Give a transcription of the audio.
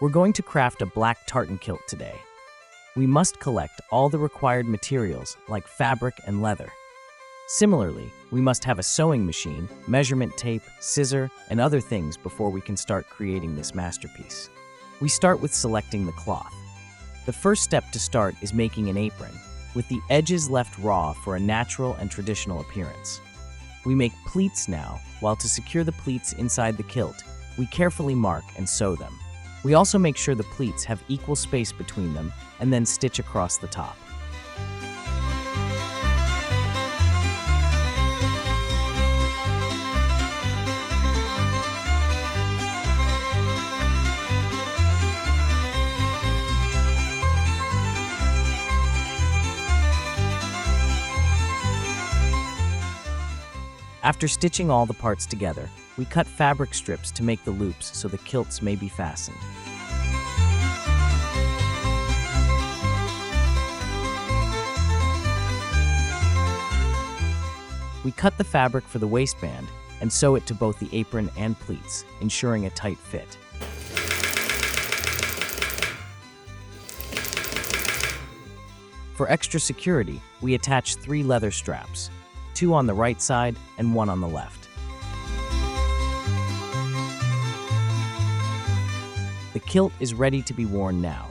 We're going to craft a black tartan kilt today. We must collect all the required materials like fabric and leather. Similarly, we must have a sewing machine, measurement tape, scissor, and other things before we can start creating this masterpiece. We start with selecting the cloth. The first step to start is making an apron, with the edges left raw for a natural and traditional appearance. We make pleats now, while to secure the pleats inside the kilt, we carefully mark and sew them. We also make sure the pleats have equal space between them and then stitch across the top. After stitching all the parts together, we cut fabric strips to make the loops so the kilts may be fastened. We cut the fabric for the waistband and sew it to both the apron and pleats, ensuring a tight fit. For extra security, we attach 3 leather straps, 2 on the right side and 1 on the left. The kilt is ready to be worn now.